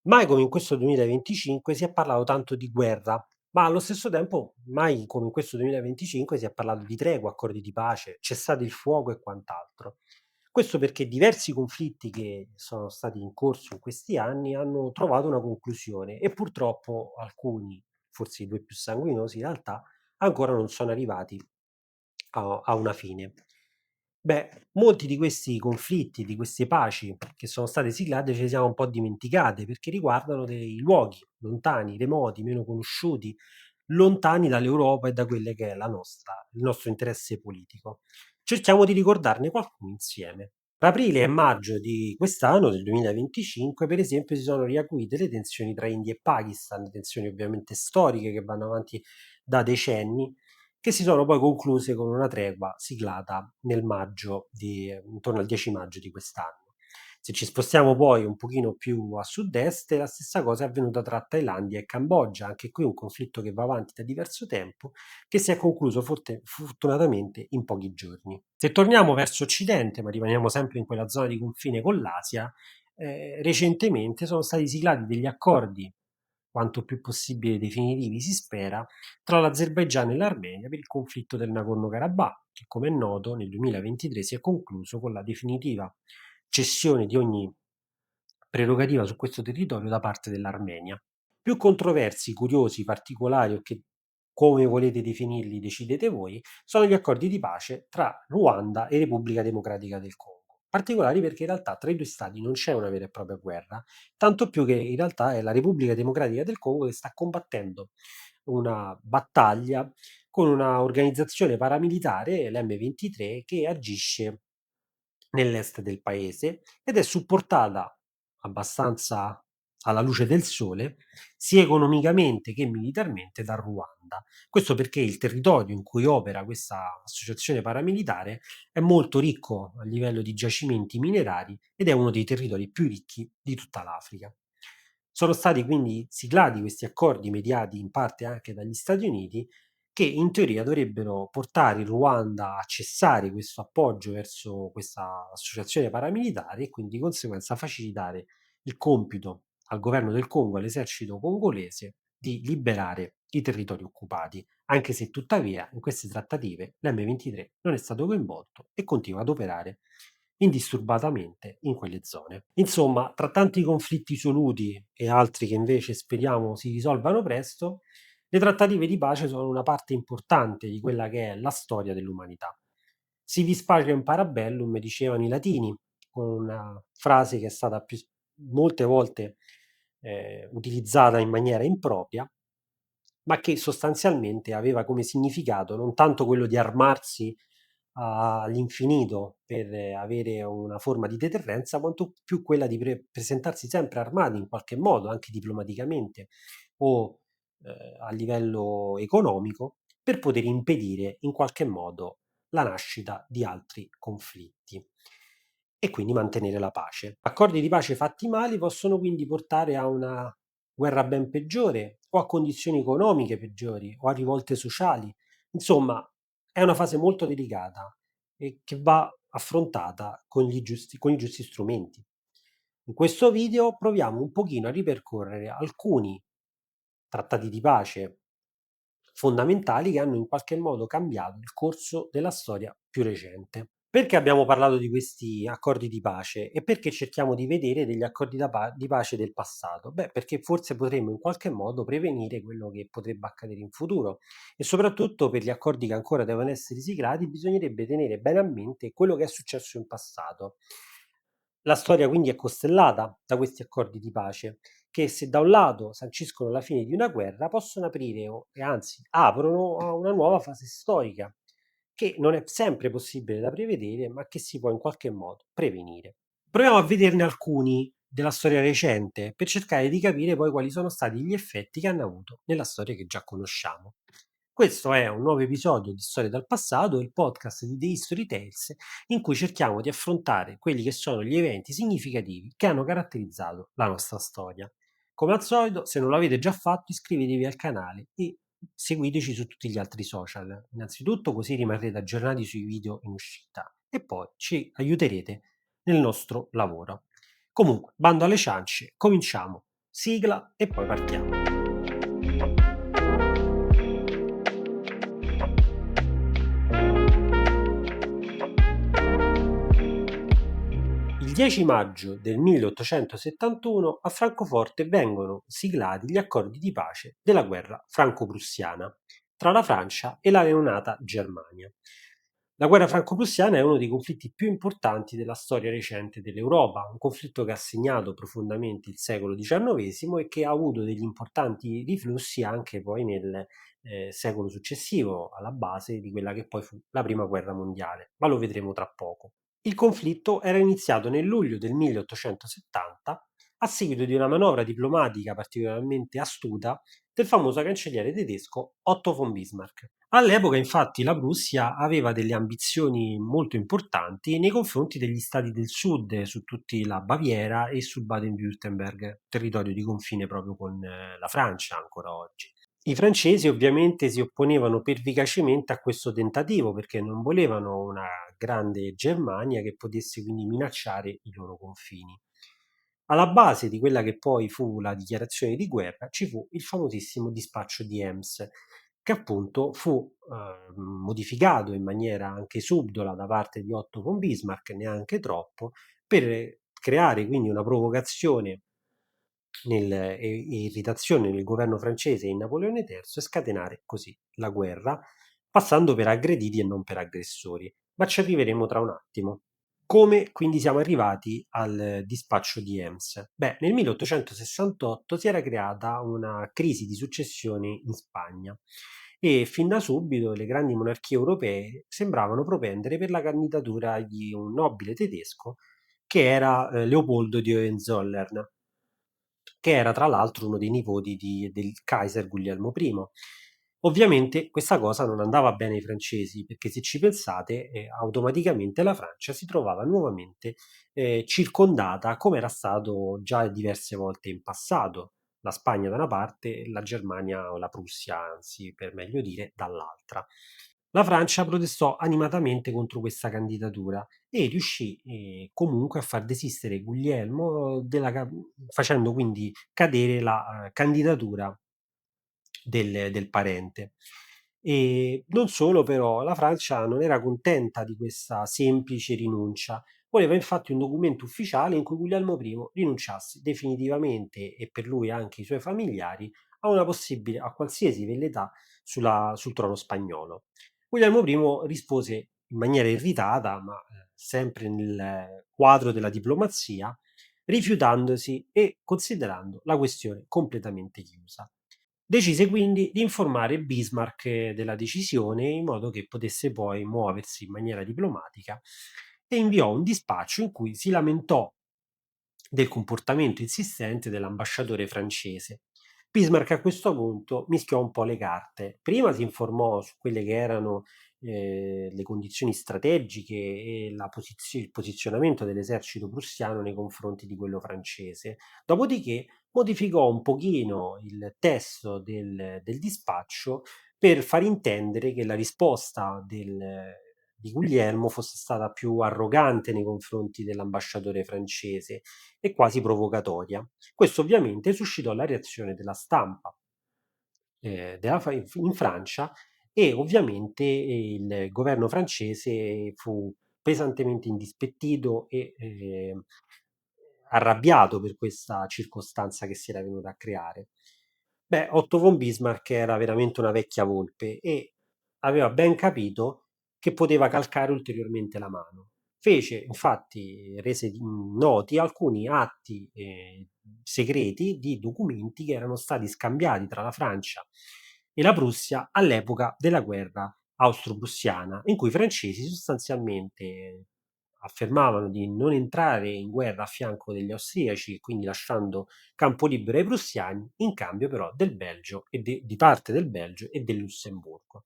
Mai come in questo 2025 si è parlato tanto di guerra, ma allo stesso tempo mai come in questo 2025 si è parlato di tregua, accordi di pace, cessate il fuoco e quant'altro. Questo perché diversi conflitti che sono stati in corso in questi anni hanno trovato una conclusione e purtroppo alcuni, forse i due più sanguinosi in realtà, ancora non sono arrivati a una fine. Beh, molti di questi conflitti, di queste paci che sono state siglate ce le siamo un po' dimenticate perché riguardano dei luoghi lontani, remoti, meno conosciuti, lontani dall'Europa e da quelle che è il nostro interesse politico. Cerchiamo di ricordarne qualcuno insieme. Tra aprile e maggio di quest'anno, del 2025, per esempio, si sono riacuite le tensioni tra India e Pakistan, tensioni ovviamente storiche che vanno avanti da decenni, che si sono poi concluse con una tregua siglata intorno al 10 maggio di quest'anno. Se ci spostiamo poi un pochino più a sud-est, la stessa cosa è avvenuta tra Thailandia e Cambogia, anche qui un conflitto che va avanti da diverso tempo, che si è concluso fortunatamente in pochi giorni. Se torniamo verso occidente, ma rimaniamo sempre in quella zona di confine con l'Asia, recentemente sono stati siglati degli accordi, quanto più possibile definitivi si spera, tra l'Azerbaigian e l'Armenia per il conflitto del Nagorno-Karabakh, che come è noto nel 2023 si è concluso con la definitiva cessione di ogni prerogativa su questo territorio da parte dell'Armenia. Più controversi, curiosi, particolari o che come volete definirli decidete voi, sono gli accordi di pace tra Ruanda e Repubblica Democratica del Congo. Particolari perché in realtà tra i due stati non c'è una vera e propria guerra, tanto più che in realtà è la Repubblica Democratica del Congo che sta combattendo una battaglia con una organizzazione paramilitare, l'M23, che agisce nell'est del paese ed è supportata abbastanza alla luce del sole, sia economicamente che militarmente dal Ruanda. Questo perché il territorio in cui opera questa associazione paramilitare è molto ricco a livello di giacimenti minerari ed è uno dei territori più ricchi di tutta l'Africa. Sono stati quindi siglati questi accordi mediati in parte anche dagli Stati Uniti che in teoria dovrebbero portare il Ruanda a cessare questo appoggio verso questa associazione paramilitare e quindi di conseguenza facilitare il compito al governo del Congo e all'esercito congolese di liberare i territori occupati, anche se tuttavia in queste trattative l'M23 non è stato coinvolto e continua ad operare indisturbatamente in quelle zone. Insomma, tra tanti conflitti soluti e altri che invece speriamo si risolvano presto, le trattative di pace sono una parte importante di quella che è la storia dell'umanità. Si vis pacem para bellum, dicevano i latini, con una frase che è stata molte volte utilizzata in maniera impropria, ma che sostanzialmente aveva come significato non tanto quello di armarsi all'infinito per avere una forma di deterrenza, quanto più quella di presentarsi sempre armati in qualche modo, anche diplomaticamente o a livello economico, per poter impedire in qualche modo la nascita di altri conflitti e quindi mantenere la pace. Accordi di pace fatti male possono quindi portare a una guerra ben peggiore o a condizioni economiche peggiori o a rivolte sociali. Insomma, è una fase molto delicata e che va affrontata con i giusti strumenti. In questo video proviamo un pochino a ripercorrere alcuni trattati di pace fondamentali che hanno in qualche modo cambiato il corso della storia più recente. Perché abbiamo parlato di questi accordi di pace e perché cerchiamo di vedere degli accordi di pace del passato? Beh, perché forse potremmo in qualche modo prevenire quello che potrebbe accadere in futuro e soprattutto per gli accordi che ancora devono essere siglati bisognerebbe tenere bene a mente quello che è successo in passato. La storia quindi è costellata da questi accordi di pace che se da un lato sanciscono la fine di una guerra possono aprire e anzi aprono a una nuova fase storica che non è sempre possibile da prevedere, ma che si può in qualche modo prevenire. Proviamo a vederne alcuni della storia recente per cercare di capire poi quali sono stati gli effetti che hanno avuto nella storia che già conosciamo. Questo è un nuovo episodio di Storie dal passato, il podcast di The History Tales, in cui cerchiamo di affrontare quelli che sono gli eventi significativi che hanno caratterizzato la nostra storia. Come al solito, se non l'avete già fatto, iscrivetevi al canale e seguiteci su tutti gli altri social. Innanzitutto così rimarrete aggiornati sui video in uscita e poi ci aiuterete nel nostro lavoro. Comunque, bando alle ciance, cominciamo Sigla e poi partiamo. Il 10 maggio del 1871 a Francoforte vengono siglati gli accordi di pace della guerra franco-prussiana tra la Francia e la neonata Germania. La guerra franco-prussiana è uno dei conflitti più importanti della storia recente dell'Europa, un conflitto che ha segnato profondamente il secolo XIX e che ha avuto degli importanti riflussi anche poi nel secolo successivo, alla base di quella che poi fu la prima guerra mondiale, ma lo vedremo tra poco. Il conflitto era iniziato nel luglio del 1870 a seguito di una manovra diplomatica particolarmente astuta del famoso cancelliere tedesco Otto von Bismarck. All'epoca, infatti, la Prussia aveva delle ambizioni molto importanti nei confronti degli stati del sud, su tutti la Baviera e sul Baden-Württemberg, territorio di confine proprio con la Francia ancora oggi. I francesi ovviamente si opponevano pervicacemente a questo tentativo perché non volevano una grande Germania che potesse quindi minacciare i loro confini. Alla base di quella che poi fu la dichiarazione di guerra ci fu il famosissimo dispaccio di Ems, che appunto fu modificato in maniera anche subdola da parte di Otto von Bismarck, neanche troppo, per creare quindi una provocazione e irritazione nel governo francese e in Napoleone III e scatenare così la guerra, passando per aggrediti e non per aggressori. Ma ci arriveremo tra un attimo. Come quindi siamo arrivati al dispaccio di Ems? Beh, nel 1868 si era creata una crisi di successione in Spagna e fin da subito le grandi monarchie europee sembravano propendere per la candidatura di un nobile tedesco che era Leopoldo di Hohenzollern, che era tra l'altro uno dei nipoti del Kaiser Guglielmo I. Ovviamente questa cosa non andava bene ai francesi, perché se ci pensate, automaticamente la Francia si trovava nuovamente circondata, come era stato già diverse volte in passato, la Spagna da una parte e la Germania o la Prussia, anzi per meglio dire, dall'altra. La Francia protestò animatamente contro questa candidatura e riuscì comunque a far desistere Guglielmo facendo quindi cadere la candidatura del parente. E non solo però, la Francia non era contenta di questa semplice rinuncia, voleva infatti un documento ufficiale in cui Guglielmo I rinunciasse definitivamente e per lui anche i suoi familiari a qualsiasi velleità sul trono spagnolo. Guglielmo I rispose in maniera irritata, ma sempre nel quadro della diplomazia, rifiutandosi e considerando la questione completamente chiusa. Decise quindi di informare Bismarck della decisione in modo che potesse poi muoversi in maniera diplomatica e inviò un dispaccio in cui si lamentò del comportamento insistente dell'ambasciatore francese. Bismarck a questo punto mischiò un po' le carte. Prima si informò su quelle che erano le condizioni strategiche e il posizionamento dell'esercito prussiano nei confronti di quello francese. Dopodiché modificò un pochino il testo del dispaccio per far intendere che la risposta di Guglielmo fosse stata più arrogante nei confronti dell'ambasciatore francese e quasi provocatoria. Questo ovviamente suscitò la reazione della stampa in Francia e ovviamente il governo francese fu pesantemente indispettito e arrabbiato per questa circostanza che si era venuta a creare. Beh, Otto von Bismarck era veramente una vecchia volpe e aveva ben capito che poteva calcare ulteriormente la mano. Fece infatti, rese noti alcuni atti segreti di documenti che erano stati scambiati tra la Francia e la Prussia all'epoca della guerra austro-prussiana, in cui i francesi sostanzialmente affermavano di non entrare in guerra a fianco degli austriaci, quindi lasciando campo libero ai prussiani, in cambio però del Belgio e di parte del Belgio e del Lussemburgo.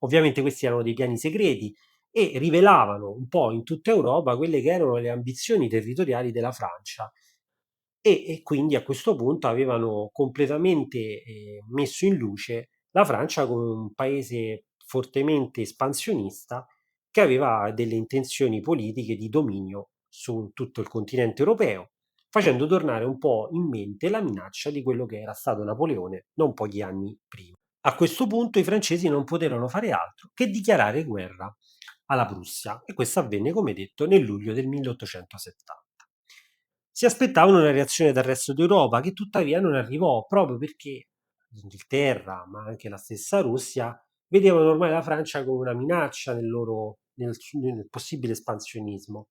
Ovviamente questi erano dei piani segreti e rivelavano un po' in tutta Europa quelle che erano le ambizioni territoriali della Francia e quindi a questo punto avevano completamente messo in luce la Francia come un paese fortemente espansionista che aveva delle intenzioni politiche di dominio su tutto il continente europeo, facendo tornare un po' in mente la minaccia di quello che era stato Napoleone non pochi anni prima. A questo punto i francesi non poterono fare altro che dichiarare guerra alla Prussia e questo avvenne, come detto, nel luglio del 1870. Si aspettavano una reazione dal resto d'Europa che tuttavia non arrivò proprio perché l'Inghilterra, ma anche la stessa Russia, vedevano ormai la Francia come una minaccia nel possibile espansionismo.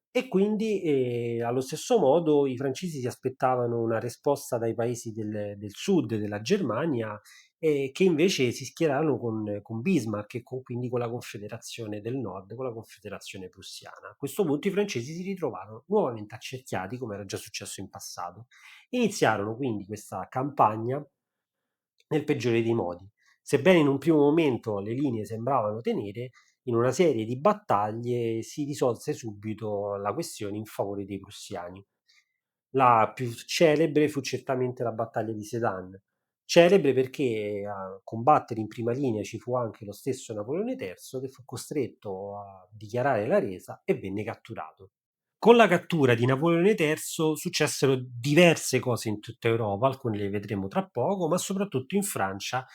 E quindi, allo stesso modo, i francesi si aspettavano una risposta dai paesi del sud della Germania, che invece si schierarono con Bismarck e quindi con la Confederazione del Nord, con la Confederazione prussiana. A questo punto i francesi si ritrovarono nuovamente accerchiati, come era già successo in passato. Iniziarono quindi questa campagna nel peggiore dei modi. Sebbene in un primo momento le linee sembravano tenere, in una serie di battaglie si risolse subito la questione in favore dei prussiani. La più celebre fu certamente la battaglia di Sedan, celebre perché a combattere in prima linea ci fu anche lo stesso Napoleone III che fu costretto a dichiarare la resa e venne catturato. Con la cattura di Napoleone III successero diverse cose in tutta Europa, alcune le vedremo tra poco, ma soprattutto in Francia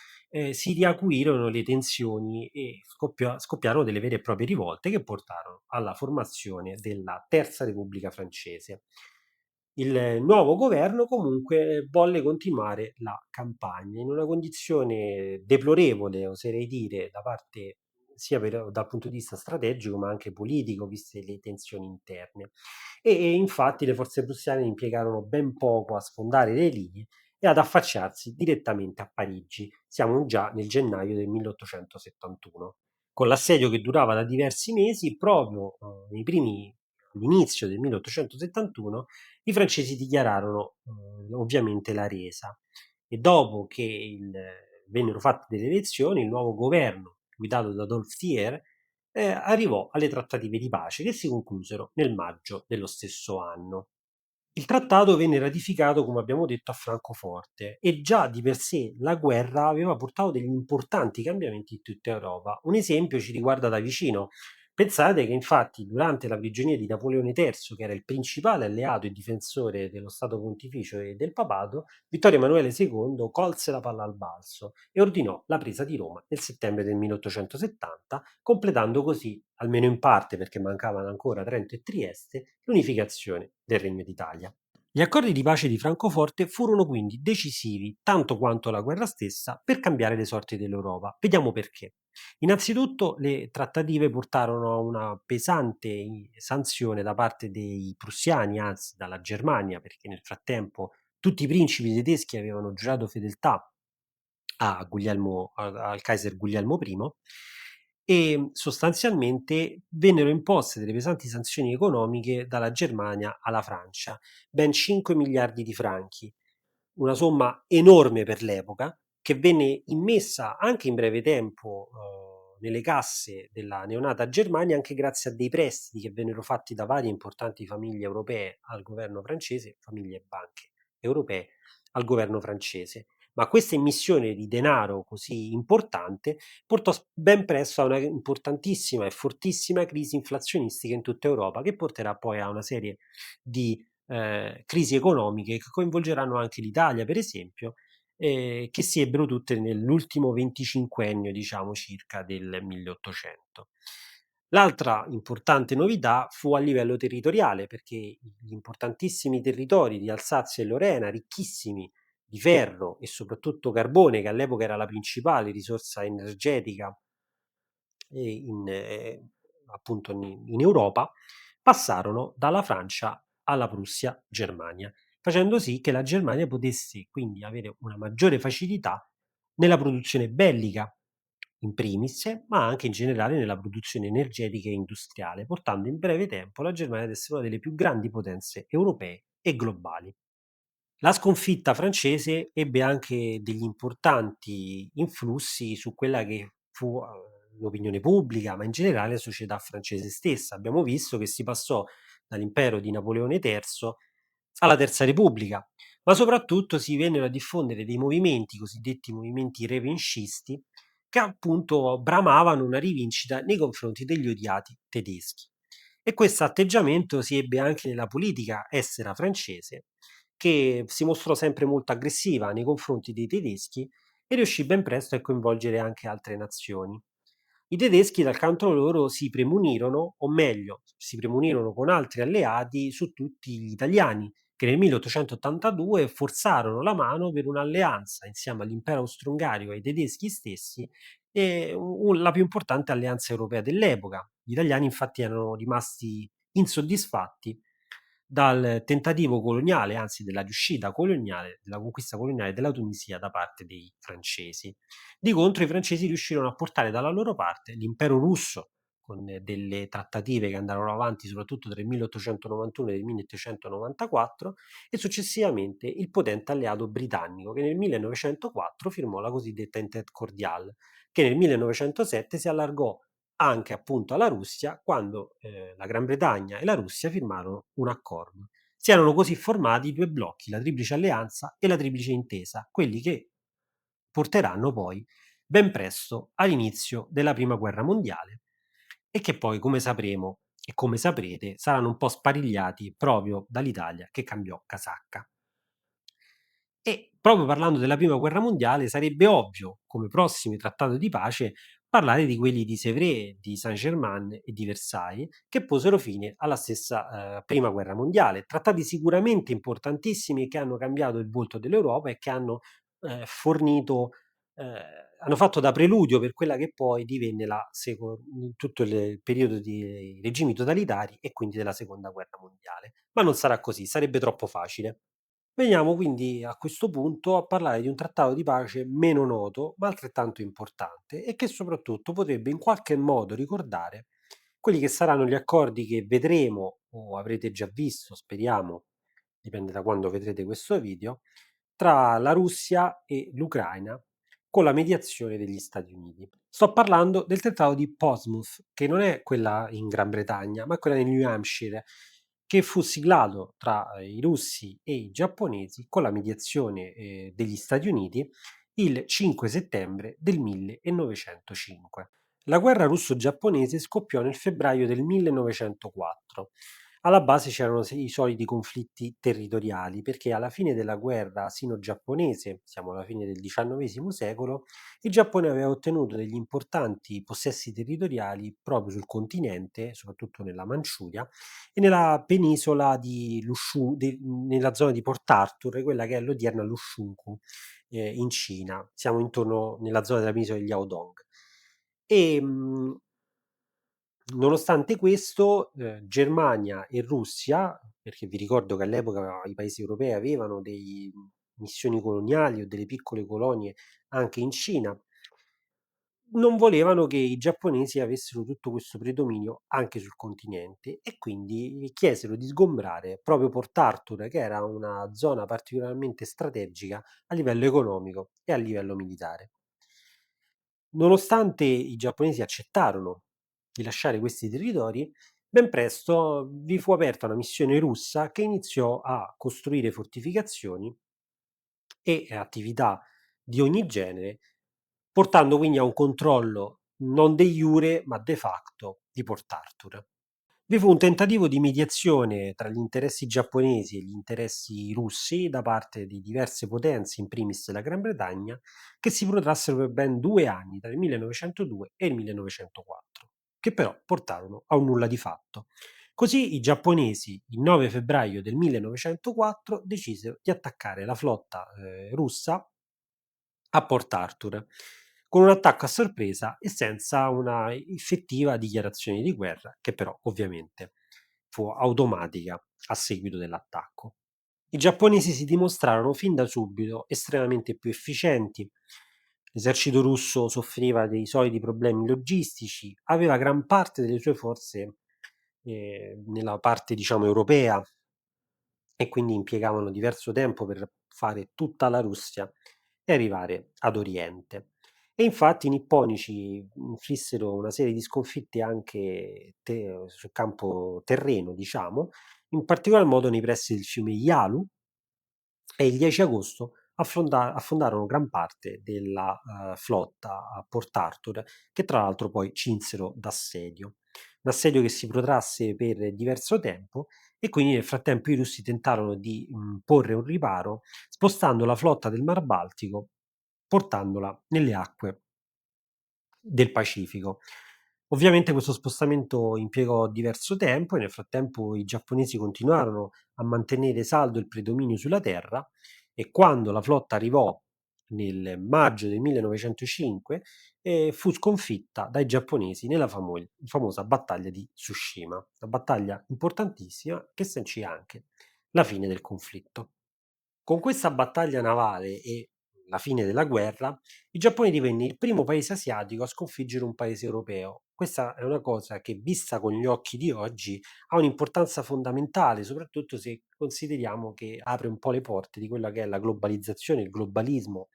si riacuirono le tensioni e scoppiarono delle vere e proprie rivolte che portarono alla formazione della Terza Repubblica Francese. Il nuovo governo comunque volle continuare la campagna in una condizione deplorevole, oserei dire, da parte sia dal punto di vista strategico ma anche politico, viste le tensioni interne. E infatti le forze prussiane impiegarono ben poco a sfondare le linee e ad affacciarsi direttamente a Parigi. Siamo già nel gennaio del 1871. Con l'assedio che durava da diversi mesi, proprio all'inizio del 1871, i francesi dichiararono ovviamente la resa e dopo che vennero fatte delle elezioni, il nuovo governo guidato da Adolphe Thiers arrivò alle trattative di pace che si conclusero nel maggio dello stesso anno. Il trattato venne ratificato, come abbiamo detto, a Francoforte e già di per sé la guerra aveva portato degli importanti cambiamenti in tutta Europa. Un esempio ci riguarda da vicino. Pensate che infatti durante la prigionia di Napoleone III, che era il principale alleato e difensore dello Stato Pontificio e del Papato, Vittorio Emanuele II colse la palla al balzo e ordinò la presa di Roma nel settembre del 1870, completando così, almeno in parte perché mancavano ancora Trento e Trieste, l'unificazione del Regno d'Italia. Gli accordi di pace di Francoforte furono quindi decisivi, tanto quanto la guerra stessa, per cambiare le sorti dell'Europa. Vediamo perché. Innanzitutto le trattative portarono a una pesante sanzione da parte dei prussiani, anzi dalla Germania, perché nel frattempo tutti i principi tedeschi avevano giurato fedeltà al Kaiser Guglielmo I e sostanzialmente vennero imposte delle pesanti sanzioni economiche dalla Germania alla Francia, ben 5 miliardi di franchi, una somma enorme per l'epoca che venne immessa anche in breve tempo nelle casse della neonata Germania anche grazie a dei prestiti che vennero fatti da varie importanti famiglie europee al governo francese, famiglie e banche europee al governo francese. Ma questa immissione di denaro così importante portò ben presto a una importantissima e fortissima crisi inflazionistica in tutta Europa, che porterà poi a una serie di crisi economiche che coinvolgeranno anche l'Italia, per esempio, che si ebbero tutte nell'ultimo venticinquennio, diciamo circa, del 1800. L'altra importante novità fu a livello territoriale, perché gli importantissimi territori di Alsazia e Lorena, ricchissimi di ferro e soprattutto carbone, che all'epoca era la principale risorsa energetica appunto in Europa, passarono dalla Francia alla Prussia-Germania, facendo sì che la Germania potesse quindi avere una maggiore facilità nella produzione bellica, in primis, ma anche in generale nella produzione energetica e industriale, portando in breve tempo la Germania ad essere una delle più grandi potenze europee e globali. La sconfitta francese ebbe anche degli importanti influssi su quella che fu l'opinione pubblica, ma in generale la società francese stessa. Abbiamo visto che si passò dall'impero di Napoleone III alla Terza Repubblica, ma soprattutto si vennero a diffondere dei movimenti, cosiddetti movimenti revanscisti, che appunto bramavano una rivincita nei confronti degli odiati tedeschi. E questo atteggiamento si ebbe anche nella politica estera francese, che si mostrò sempre molto aggressiva nei confronti dei tedeschi e riuscì ben presto a coinvolgere anche altre nazioni. I tedeschi dal canto loro si premunirono, o meglio, si premunirono con altri alleati su tutti gli italiani, che nel 1882 forzarono la mano per un'alleanza insieme all'impero austro-ungarico e ai tedeschi stessi, e la più importante alleanza europea dell'epoca. Gli italiani infatti erano rimasti insoddisfatti dal tentativo coloniale, anzi della riuscita coloniale, della conquista coloniale della Tunisia da parte dei francesi. Di contro i francesi riuscirono a portare dalla loro parte l'impero russo, con delle trattative che andarono avanti soprattutto tra il 1891 e il 1894, e successivamente il potente alleato britannico, che nel 1904 firmò la cosiddetta Entente Cordiale, che nel 1907 si allargò anche appunto alla Russia quando la Gran Bretagna e la Russia firmarono un accordo. Si erano così formati due blocchi, la Triplice Alleanza e la Triplice Intesa, quelli che porteranno poi ben presto all'inizio della Prima Guerra Mondiale e che poi, come sapremo e come saprete, saranno un po' sparigliati proprio dall'Italia che cambiò casacca. E proprio parlando della Prima Guerra Mondiale sarebbe ovvio, come prossimi trattato di pace, parlare di quelli di Sèvres, di Saint-Germain e di Versailles, che posero fine alla stessa Prima Guerra Mondiale. Trattati sicuramente importantissimi che hanno cambiato il volto dell'Europa e che hanno fornito, hanno fatto da preludio per quella che poi divenne tutto il periodo di regimi totalitari e quindi della Seconda Guerra Mondiale. Ma non sarà così, sarebbe troppo facile. Veniamo quindi a questo punto a parlare di un trattato di pace meno noto, ma altrettanto importante e che soprattutto potrebbe in qualche modo ricordare quelli che saranno gli accordi che vedremo o avrete già visto, speriamo, dipende da quando vedrete questo video, tra la Russia e l'Ucraina con la mediazione degli Stati Uniti. Sto parlando del trattato di Portsmouth, che non è quella in Gran Bretagna, ma quella nel New Hampshire, che fu siglato tra i russi e i giapponesi con la mediazione degli Stati Uniti il 5 settembre del 1905. La guerra russo-giapponese scoppiò nel febbraio del 1904. Alla base c'erano i soliti conflitti territoriali, perché alla fine della guerra sino-giapponese, siamo alla fine del XIX secolo, il Giappone aveva ottenuto degli importanti possessi territoriali proprio sul continente, soprattutto nella Manciuria, e nella penisola di nella zona di Port Arthur, quella che è l'odierna Lushuku, in Cina. Siamo intorno nella zona della penisola di Liaodong. E, nonostante questo, Germania e Russia, perché vi ricordo che all'epoca i paesi europei avevano dei missioni coloniali o delle piccole colonie anche in Cina, non volevano che i giapponesi avessero tutto questo predominio anche sul continente e quindi chiesero di sgombrare proprio Port Arthur, che era una zona particolarmente strategica a livello economico e a livello militare. Nonostante i giapponesi accettarono di lasciare questi territori, ben presto vi fu aperta una missione russa che iniziò a costruire fortificazioni e attività di ogni genere, portando quindi a un controllo non de iure ma de facto di Port Arthur. Vi fu un tentativo di mediazione tra gli interessi giapponesi e gli interessi russi da parte di diverse potenze, in primis la Gran Bretagna, che si protrassero per ben 2 anni, tra il 1902 e il 1904, che però portarono a un nulla di fatto. Così i giapponesi, il 9 febbraio del 1904, decisero di attaccare la flotta russa a Port Arthur, con un attacco a sorpresa e senza una effettiva dichiarazione di guerra, che però ovviamente fu automatica a seguito dell'attacco. I giapponesi si dimostrarono fin da subito estremamente più efficienti. L'esercito russo soffriva dei soliti problemi logistici, aveva gran parte delle sue forze nella parte diciamo europea e quindi impiegavano diverso tempo per fare tutta la Russia e arrivare ad Oriente. E infatti i nipponici inflissero una serie di sconfitte anche sul campo terreno, diciamo, in particolar modo nei pressi del fiume Yalu, e il 10 agosto affondarono gran parte della flotta a Port Arthur, che tra l'altro poi cinsero d'assedio. un assedio che si protrasse per diverso tempo e quindi nel frattempo i russi tentarono di porre un riparo spostando la flotta del Mar Baltico, portandola nelle acque del Pacifico. Ovviamente questo spostamento impiegò diverso tempo e nel frattempo i giapponesi continuarono a mantenere saldo il predominio sulla terra e quando la flotta arrivò nel maggio del 1905 fu sconfitta dai giapponesi nella famosa battaglia di Tsushima, una battaglia importantissima che sancì anche la fine del conflitto. Con questa battaglia navale e la fine della guerra, il Giappone divenne il primo paese asiatico a sconfiggere un paese europeo. Questa è una cosa che, vista con gli occhi di oggi, ha un'importanza fondamentale, soprattutto se consideriamo che apre un po' le porte di quella che è la globalizzazione, il globalismo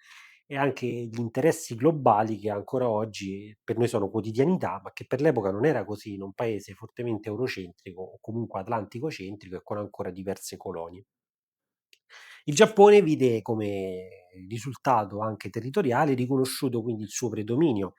e anche gli interessi globali che ancora oggi per noi sono quotidianità, ma che per l'epoca non era così in un paese fortemente eurocentrico o comunque atlantico-centrico e con ancora diverse colonie. Il Giappone vide come risultato anche territoriale riconosciuto quindi il suo predominio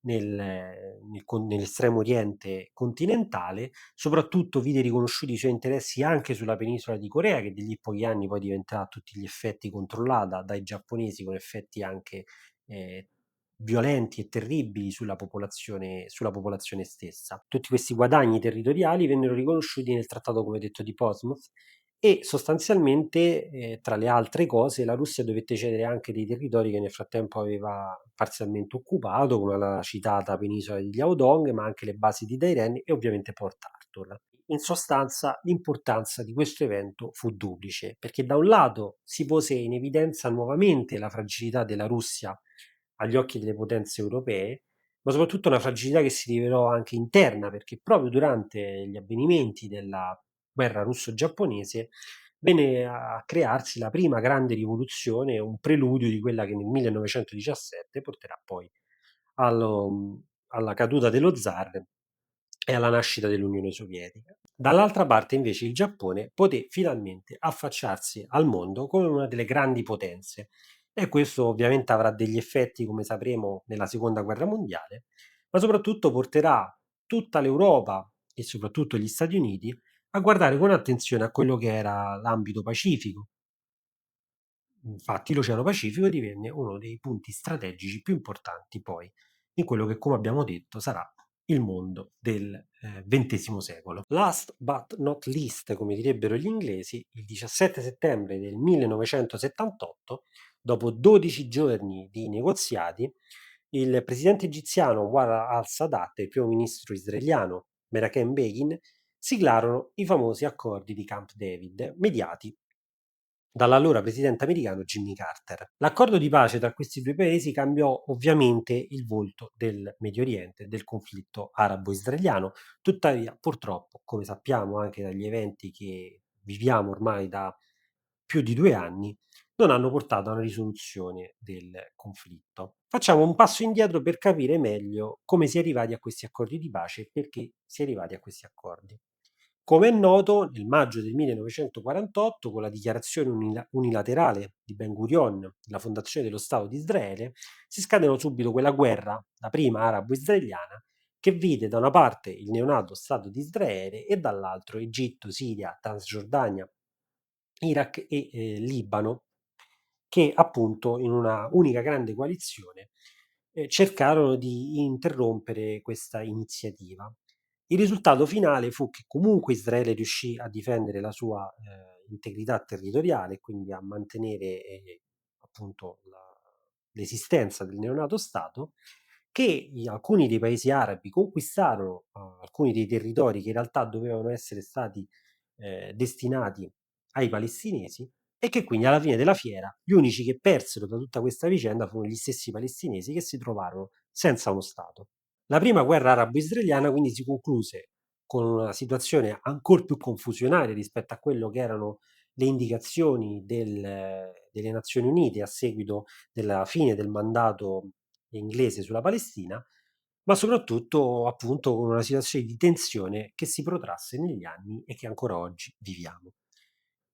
nell'estremo oriente continentale, soprattutto vide riconosciuti i suoi interessi anche sulla penisola di Corea, che degli pochi anni poi diventerà a tutti gli effetti controllata dai giapponesi, con effetti anche eh, violenti e terribili sulla popolazione stessa. Tutti questi guadagni territoriali vennero riconosciuti nel trattato, come detto, di Portsmouth e sostanzialmente, tra le altre cose, la Russia dovette cedere anche dei territori che nel frattempo aveva parzialmente occupato, come la citata penisola di Liaodong, ma anche le basi di Dairen e ovviamente Port Arthur. In sostanza, l'importanza di questo evento fu duplice, perché da un lato si pose in evidenza nuovamente la fragilità della Russia agli occhi delle potenze europee, ma soprattutto una fragilità che si rivelò anche interna, perché proprio durante gli avvenimenti della guerra russo-giapponese venne a crearsi la prima grande rivoluzione, un preludio di quella che nel 1917 porterà poi alla caduta dello zar e alla nascita dell'Unione Sovietica. Dall'altra parte invece il Giappone poté finalmente affacciarsi al mondo come una delle grandi potenze e questo ovviamente avrà degli effetti, come sapremo, nella seconda guerra mondiale, ma soprattutto porterà tutta l'Europa e soprattutto gli Stati Uniti a guardare con attenzione a quello che era l'ambito pacifico. Infatti l'Oceano Pacifico divenne uno dei punti strategici più importanti poi in quello che, come abbiamo detto, sarà il mondo del XX secolo. Last but not least, come direbbero gli inglesi, il 17 settembre del 1978, dopo 12 giorni di negoziati, il presidente egiziano Anwar al-Sadat e il primo ministro israeliano Menachem Begin siglarono i famosi accordi di Camp David, mediati dall'allora presidente americano Jimmy Carter. L'accordo di pace tra questi due paesi cambiò ovviamente il volto del Medio Oriente, del conflitto arabo-israeliano, tuttavia purtroppo, come sappiamo anche dagli eventi che viviamo ormai da più di 2 anni, non hanno portato a una risoluzione del conflitto. Facciamo un passo indietro per capire meglio come si è arrivati a questi accordi di pace e perché si è arrivati a questi accordi. Come è noto, nel maggio del 1948, con la dichiarazione unilaterale di Ben Gurion, la fondazione dello Stato di Israele, si scatenò subito quella guerra, la prima arabo-israeliana, che vide da una parte il neonato Stato di Israele e dall'altro Egitto, Siria, Transgiordania, Iraq e Libano, che appunto in una unica grande coalizione cercarono di interrompere questa iniziativa. Il risultato finale fu che comunque Israele riuscì a difendere la sua integrità territoriale, quindi a mantenere appunto l'esistenza del neonato Stato, che alcuni dei paesi arabi conquistarono alcuni dei territori che in realtà dovevano essere stati destinati ai palestinesi e che quindi alla fine della fiera gli unici che persero da tutta questa vicenda furono gli stessi palestinesi che si trovarono senza uno Stato. La prima guerra arabo-israeliana quindi si concluse con una situazione ancora più confusionaria rispetto a quello che erano le indicazioni delle Nazioni Unite a seguito della fine del mandato inglese sulla Palestina, ma soprattutto appunto con una situazione di tensione che si protrasse negli anni e che ancora oggi viviamo.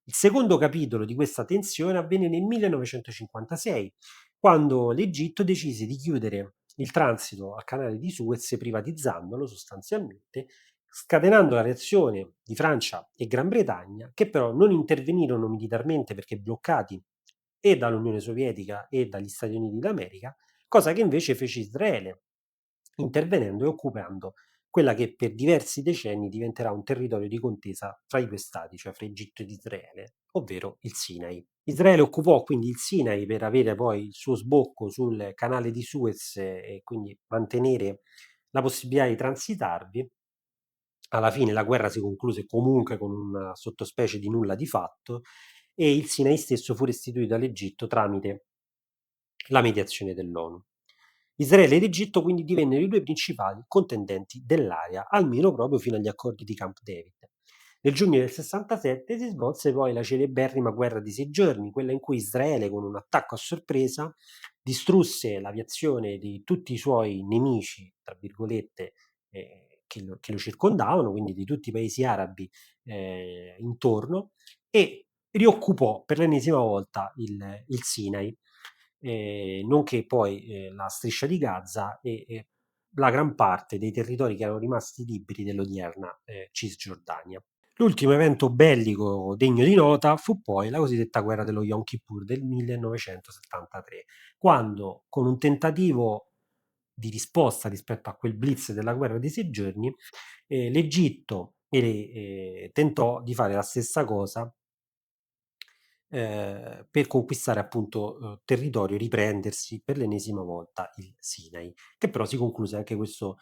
Il secondo capitolo di questa tensione avvenne nel 1956, quando l'Egitto decise di chiudere il transito al canale di Suez privatizzandolo sostanzialmente, scatenando la reazione di Francia e Gran Bretagna, che però non intervenirono militarmente perché bloccati e dall'Unione Sovietica e dagli Stati Uniti d'America, cosa che invece fece Israele, intervenendo e occupando quella che per diversi decenni diventerà un territorio di contesa fra i due stati, cioè fra Egitto ed Israele, ovvero il Sinai. Israele occupò quindi il Sinai per avere poi il suo sbocco sul canale di Suez e quindi mantenere la possibilità di transitarvi. Alla fine la guerra si concluse comunque con una sottospecie di nulla di fatto e il Sinai stesso fu restituito all'Egitto tramite la mediazione dell'ONU. Israele ed Egitto quindi divennero i due principali contendenti dell'area, almeno proprio fino agli accordi di Camp David. Nel giugno del 67 si svolse poi la celeberrima guerra di 6 giorni, quella in cui Israele, con un attacco a sorpresa, distrusse l'aviazione di tutti i suoi nemici, tra virgolette, che lo circondavano, quindi di tutti i paesi arabi intorno, e rioccupò per l'ennesima volta il Sinai, nonché poi la striscia di Gaza e la gran parte dei territori che erano rimasti liberi dell'odierna Cisgiordania. L'ultimo evento bellico degno di nota fu poi la cosiddetta guerra dello Yom Kippur del 1973, quando, con un tentativo di risposta rispetto a quel blitz della guerra dei 6 giorni, l'Egitto tentò di fare la stessa cosa per conquistare appunto territorio e riprendersi per l'ennesima volta il Sinai, che però si concluse anche questo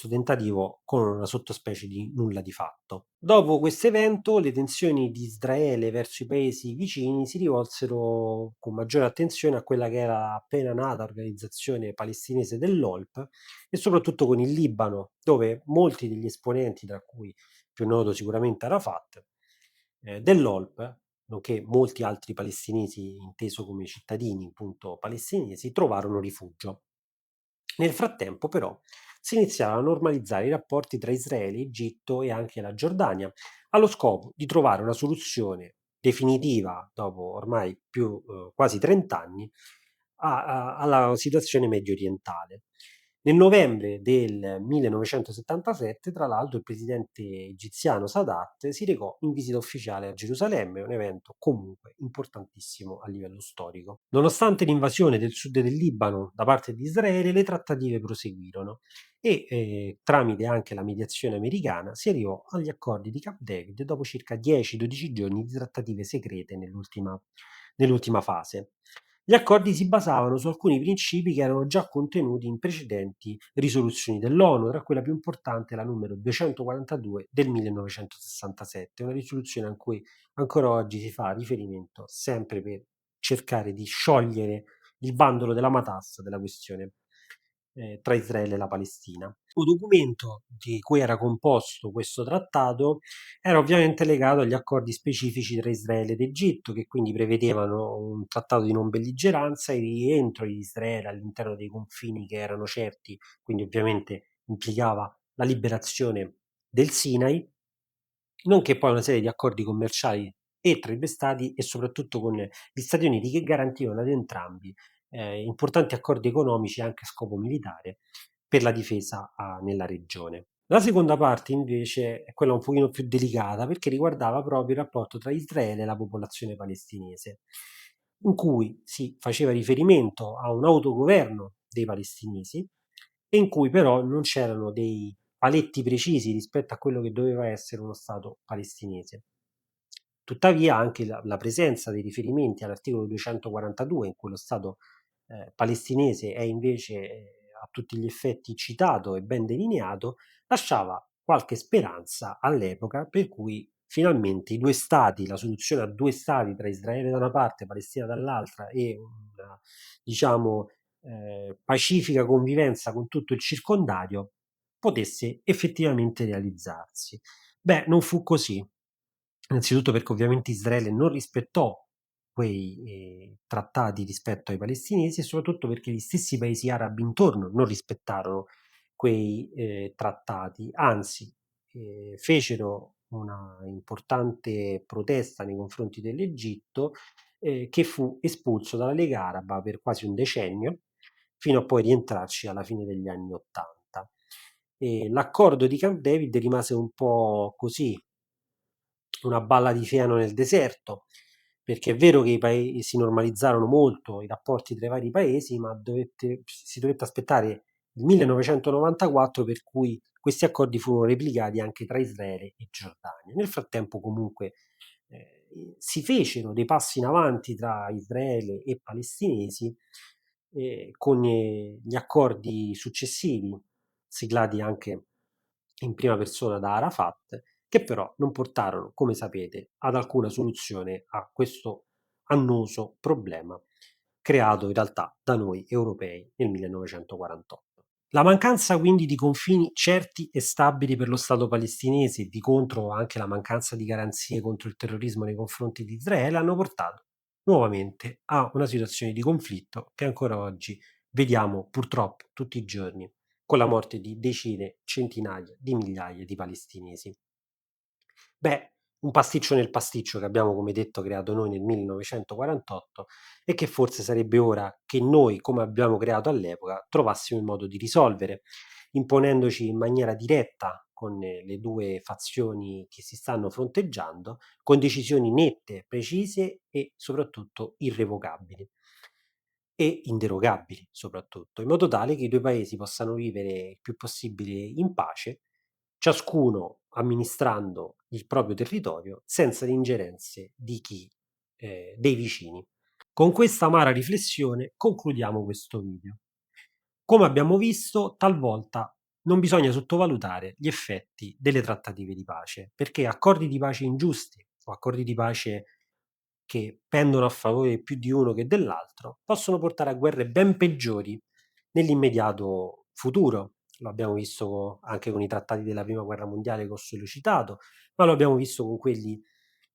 tentativo con una sottospecie di nulla di fatto. Dopo questo evento, le tensioni di Israele verso i paesi vicini si rivolsero con maggiore attenzione a quella che era la appena nata organizzazione palestinese dell'OLP e soprattutto con il Libano, dove molti degli esponenti, tra cui più noto sicuramente Arafat, dell'OLP, nonché molti altri palestinesi inteso come cittadini appunto palestinesi, trovarono rifugio. Nel frattempo, però, si iniziarono a normalizzare i rapporti tra Israele, Egitto e anche la Giordania, allo scopo di trovare una soluzione definitiva, dopo ormai quasi 30 anni, alla situazione medio orientale. Nel novembre del 1977, tra l'altro, il presidente egiziano Sadat si recò in visita ufficiale a Gerusalemme, un evento comunque importantissimo a livello storico. Nonostante l'invasione del sud del Libano da parte di Israele, le trattative proseguirono e tramite anche la mediazione americana si arrivò agli accordi di Camp David dopo circa 10-12 giorni di trattative segrete nell'ultima fase. Gli accordi si basavano su alcuni principi che erano già contenuti in precedenti risoluzioni dell'ONU, tra quella più importante la numero 242 del 1967, una risoluzione a cui ancora oggi si fa riferimento sempre per cercare di sciogliere il bandolo della matassa della questione tra Israele e la Palestina. Il documento di cui era composto questo trattato era ovviamente legato agli accordi specifici tra Israele ed Egitto, che quindi prevedevano un trattato di non belligeranza e il rientro di Israele all'interno dei confini che erano certi, quindi ovviamente implicava la liberazione del Sinai, nonché poi una serie di accordi commerciali e tra i due stati e soprattutto con gli Stati Uniti che garantivano ad entrambi importanti accordi economici anche a scopo militare per la difesa nella regione. La seconda parte invece è quella un pochino più delicata perché riguardava proprio il rapporto tra Israele e la popolazione palestinese, in cui si faceva riferimento a un autogoverno dei palestinesi e in cui però non c'erano dei paletti precisi rispetto a quello che doveva essere uno Stato palestinese. Tuttavia anche la presenza dei riferimenti all'articolo 242, in cui lo Stato palestinese è invece a tutti gli effetti citato e ben delineato, lasciava qualche speranza all'epoca per cui finalmente i due stati, la soluzione a due stati tra Israele da una parte e Palestina dall'altra e una, diciamo, pacifica convivenza con tutto il circondario potesse effettivamente realizzarsi. Beh, non fu così. Innanzitutto perché ovviamente Israele non rispettò quei trattati rispetto ai palestinesi e soprattutto perché gli stessi paesi arabi intorno non rispettarono quei trattati, anzi fecero una importante protesta nei confronti dell'Egitto che fu espulso dalla Lega Araba per quasi un decennio fino a poi rientrarci alla fine degli anni '80. E l'accordo di Camp David rimase un po' così, una balla di fieno nel deserto, perché è vero che i paesi si normalizzarono molto i rapporti tra i vari paesi, ma si dovette aspettare il 1994 per cui questi accordi furono replicati anche tra Israele e Giordania. Nel frattempo comunque si fecero dei passi in avanti tra Israele e palestinesi con gli accordi successivi, siglati anche in prima persona da Arafat, che però non portarono, come sapete, ad alcuna soluzione a questo annoso problema creato in realtà da noi europei nel 1948. La mancanza quindi di confini certi e stabili per lo Stato palestinese e di contro anche la mancanza di garanzie contro il terrorismo nei confronti di Israele hanno portato nuovamente a una situazione di conflitto che ancora oggi vediamo purtroppo tutti i giorni con la morte di decine, centinaia di migliaia di palestinesi. Beh, un pasticcio nel pasticcio che abbiamo, come detto, creato noi nel 1948 e che forse sarebbe ora che noi, come abbiamo creato all'epoca, trovassimo il modo di risolvere, imponendoci in maniera diretta con le due fazioni che si stanno fronteggiando, con decisioni nette, precise e soprattutto irrevocabili e inderogabili soprattutto, in modo tale che i due paesi possano vivere il più possibile in pace, ciascuno amministrando il proprio territorio senza le ingerenze di dei vicini. Con questa amara riflessione concludiamo questo video. Come abbiamo visto, talvolta non bisogna sottovalutare gli effetti delle trattative di pace, perché accordi di pace ingiusti o accordi di pace che pendono a favore più di uno che dell'altro possono portare a guerre ben peggiori nell'immediato futuro. Lo abbiamo visto anche con i trattati della prima guerra mondiale che ho sollecitato, ma lo abbiamo visto con quelli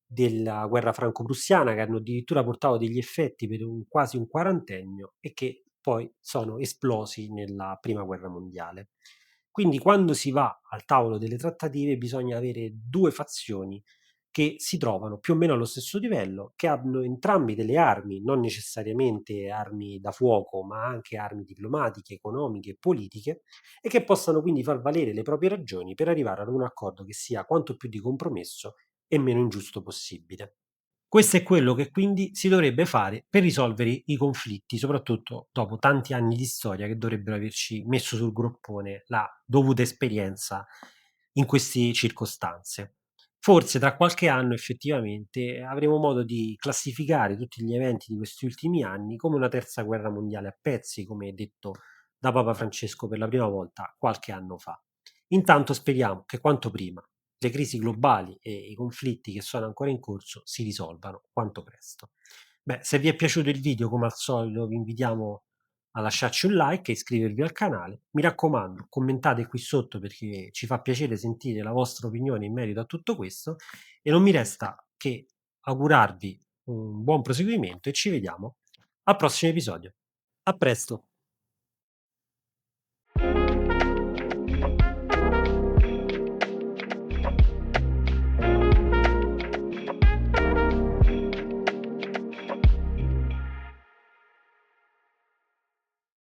della guerra franco-prussiana che hanno addirittura portato degli effetti per quasi un quarantennio e che poi sono esplosi nella prima guerra mondiale. Quindi quando si va al tavolo delle trattative bisogna avere due fazioni che si trovano più o meno allo stesso livello, che hanno entrambi delle armi, non necessariamente armi da fuoco, ma anche armi diplomatiche, economiche e politiche, e che possano quindi far valere le proprie ragioni per arrivare ad un accordo che sia quanto più di compromesso e meno ingiusto possibile. Questo è quello che quindi si dovrebbe fare per risolvere i conflitti, soprattutto dopo tanti anni di storia che dovrebbero averci messo sul groppone la dovuta esperienza in queste circostanze. Forse tra qualche anno effettivamente avremo modo di classificare tutti gli eventi di questi ultimi anni come una terza guerra mondiale a pezzi, come detto da Papa Francesco per la prima volta qualche anno fa. Intanto speriamo che quanto prima le crisi globali e i conflitti che sono ancora in corso si risolvano quanto presto. Beh, se vi è piaciuto il video, come al solito, vi invitiamo a lasciarci un like e iscrivervi al canale. Mi raccomando, commentate qui sotto perché ci fa piacere sentire la vostra opinione in merito a tutto questo e non mi resta che augurarvi un buon proseguimento e ci vediamo al prossimo episodio. A presto!